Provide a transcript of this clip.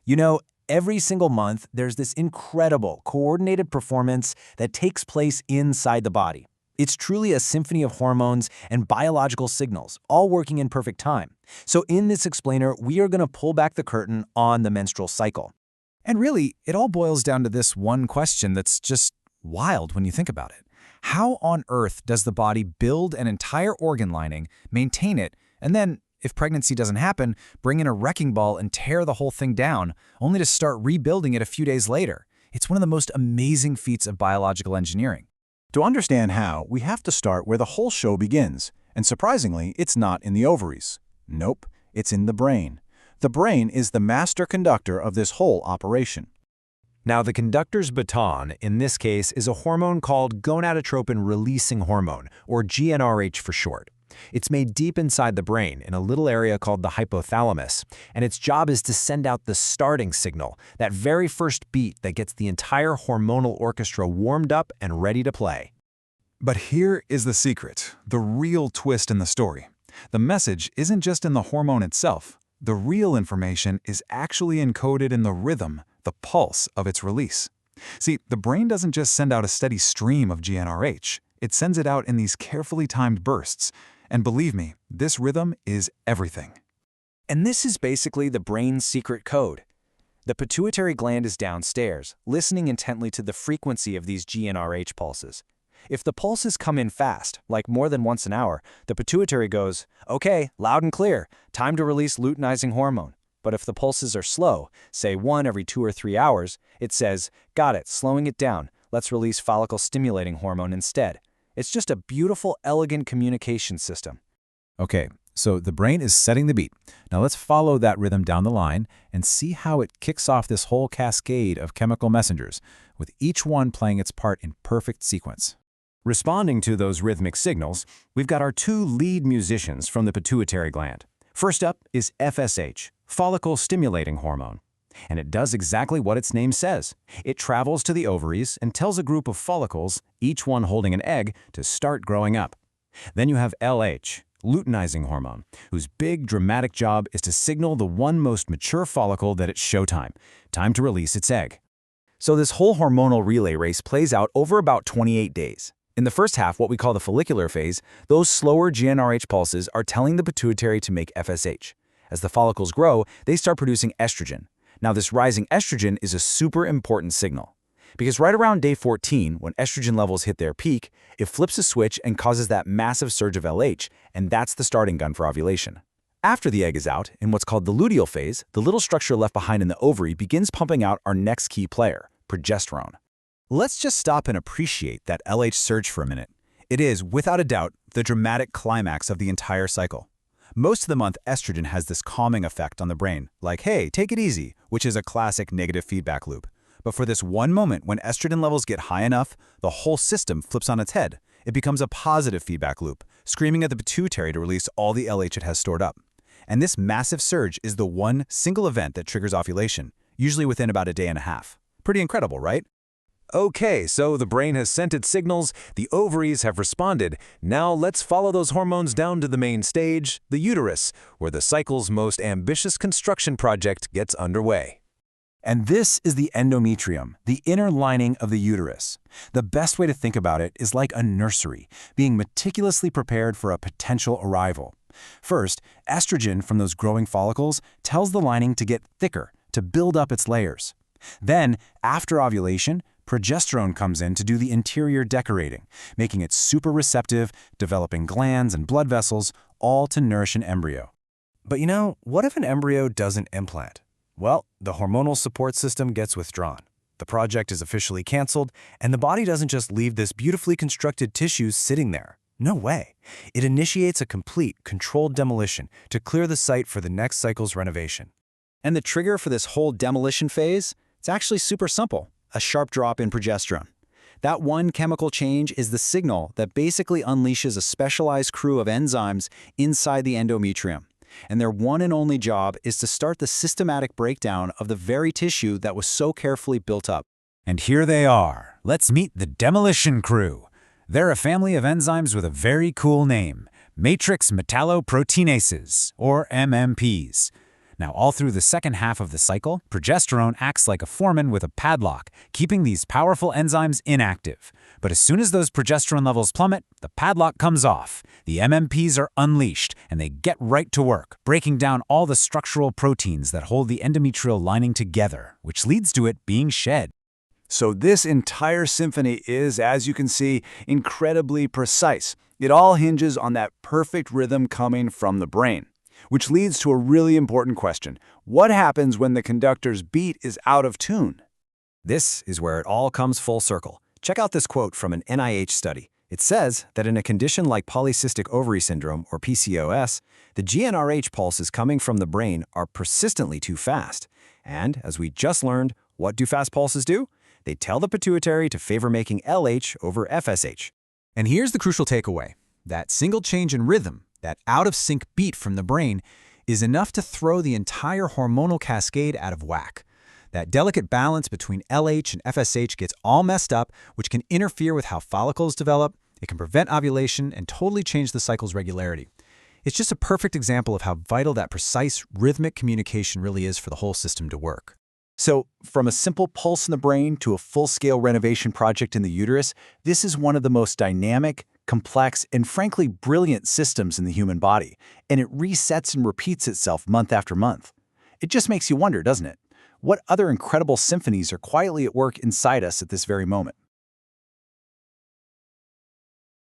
You know, every single month, there's this incredible, coordinated performance that takes place inside the body. It's truly a symphony of hormones and biological signals, all working in perfect time. So in this explainer, we are going to pull back the curtain on the menstrual cycle. And really, it all boils down to this one question that's just wild when you think about it. How on earth does the body build an entire organ lining, maintain it, and then, if pregnancy doesn't happen, bring in a wrecking ball and tear the whole thing down, only to start rebuilding it a few days later? It's one of the most amazing feats of biological engineering. To understand how, we have to start where the whole show begins. And surprisingly, it's not in the ovaries. Nope, it's in the brain. The brain is the master conductor of this whole operation. Now, the conductor's baton, in this case, is a hormone called gonadotropin-releasing hormone, or GnRH for short. It's made deep inside the brain in a little area called the hypothalamus, and its job is to send out the starting signal, that very first beat that gets the entire hormonal orchestra warmed up and ready to play. But here is the secret, the real twist in the story. The message isn't just in the hormone itself. The real information is actually encoded in the rhythm, the pulse of its release. See, the brain doesn't just send out a steady stream of GnRH. It sends it out in these carefully timed bursts. And believe me, this rhythm is everything. And this is basically the brain's secret code. The pituitary gland is downstairs, listening intently to the frequency of these GnRH pulses. If the pulses come in fast, like more than once an hour, the pituitary goes, "Okay, loud and clear, time to release luteinizing hormone." But if the pulses are slow, say one every 2 or 3 hours, it says, "Got it, slowing it down, let's release follicle-stimulating hormone instead." It's just a beautiful, elegant communication system. Okay, so the brain is setting the beat. Now let's follow that rhythm down the line and see how it kicks off this whole cascade of chemical messengers, with each one playing its part in perfect sequence. Responding to those rhythmic signals, we've got our two lead musicians from the pituitary gland. First up is FSH, follicle-stimulating hormone. And it does exactly what its name says. It travels to the ovaries and tells a group of follicles, each one holding an egg, to start growing up. Then you have LH, luteinizing hormone, whose big, dramatic job is to signal the one most mature follicle that it's showtime, time to release its egg. So this whole hormonal relay race plays out over about 28 days. In the first half, what we call the follicular phase, those slower GnRH pulses are telling the pituitary to make FSH. As the follicles grow, they start producing estrogen. Now, this rising estrogen is a super important signal, because right around day 14, when estrogen levels hit their peak, it flips a switch and causes that massive surge of LH, and that's the starting gun for ovulation. After the egg is out, in what's called the luteal phase, the little structure left behind in the ovary begins pumping out our next key player, progesterone. Let's just stop and appreciate that LH surge for a minute. It is, without a doubt, the dramatic climax of the entire cycle. Most of the month, estrogen has this calming effect on the brain, like, hey, take it easy, which is a classic negative feedback loop. But for this one moment when estrogen levels get high enough, the whole system flips on its head. It becomes a positive feedback loop, screaming at the pituitary to release all the LH it has stored up. And this massive surge is the one single event that triggers ovulation, usually within about a day and a half. Pretty incredible, right? Okay, so the brain has sent its signals, the ovaries have responded. Now let's follow those hormones down to the main stage, the uterus, where the cycle's most ambitious construction project gets underway. And this is the endometrium, the inner lining of the uterus. The best way to think about it is like a nursery, being meticulously prepared for a potential arrival. First, estrogen from those growing follicles tells the lining to get thicker, to build up its layers. Then, after ovulation, progesterone comes in to do the interior decorating, making it super receptive, developing glands and blood vessels, all to nourish an embryo. But you know, what if an embryo doesn't implant? Well, the hormonal support system gets withdrawn. The project is officially canceled, and the body doesn't just leave this beautifully constructed tissue sitting there. No way. It initiates a complete, controlled demolition to clear the site for the next cycle's renovation. And the trigger for this whole demolition phase? It's actually super simple. A sharp drop in progesterone. That one chemical change is the signal that basically unleashes a specialized crew of enzymes inside the endometrium. And their one and only job is to start the systematic breakdown of the very tissue that was so carefully built up. And here they are. Let's meet the demolition crew. They're a family of enzymes with a very cool name, matrix metalloproteinases, or MMPs. Now, all through the second half of the cycle, progesterone acts like a foreman with a padlock, keeping these powerful enzymes inactive. But as soon as those progesterone levels plummet, the padlock comes off. The MMPs are unleashed, and they get right to work, breaking down all the structural proteins that hold the endometrial lining together, which leads to it being shed. So this entire symphony is, as you can see, incredibly precise. It all hinges on that perfect rhythm coming from the brain. Which leads to a really important question. What happens when the conductor's beat is out of tune? This is where it all comes full circle. Check out this quote from an NIH study. It says that in a condition like polycystic ovary syndrome, or PCOS, the GnRH pulses coming from the brain are persistently too fast. And, as we just learned, what do fast pulses do? They tell the pituitary to favor making LH over FSH. And here's the crucial takeaway. That single change in rhythm, that out-of-sync beat from the brain, is enough to throw the entire hormonal cascade out of whack. That delicate balance between LH and FSH gets all messed up, which can interfere with how follicles develop, it can prevent ovulation, and totally change the cycle's regularity. It's just a perfect example of how vital that precise, rhythmic communication really is for the whole system to work. So, from a simple pulse in the brain to a full-scale renovation project in the uterus, this is one of the most dynamic, complex, and frankly brilliant systems in the human body, and it resets and repeats itself month after month. It just makes you wonder, doesn't it? What other incredible symphonies are quietly at work inside us at this very moment?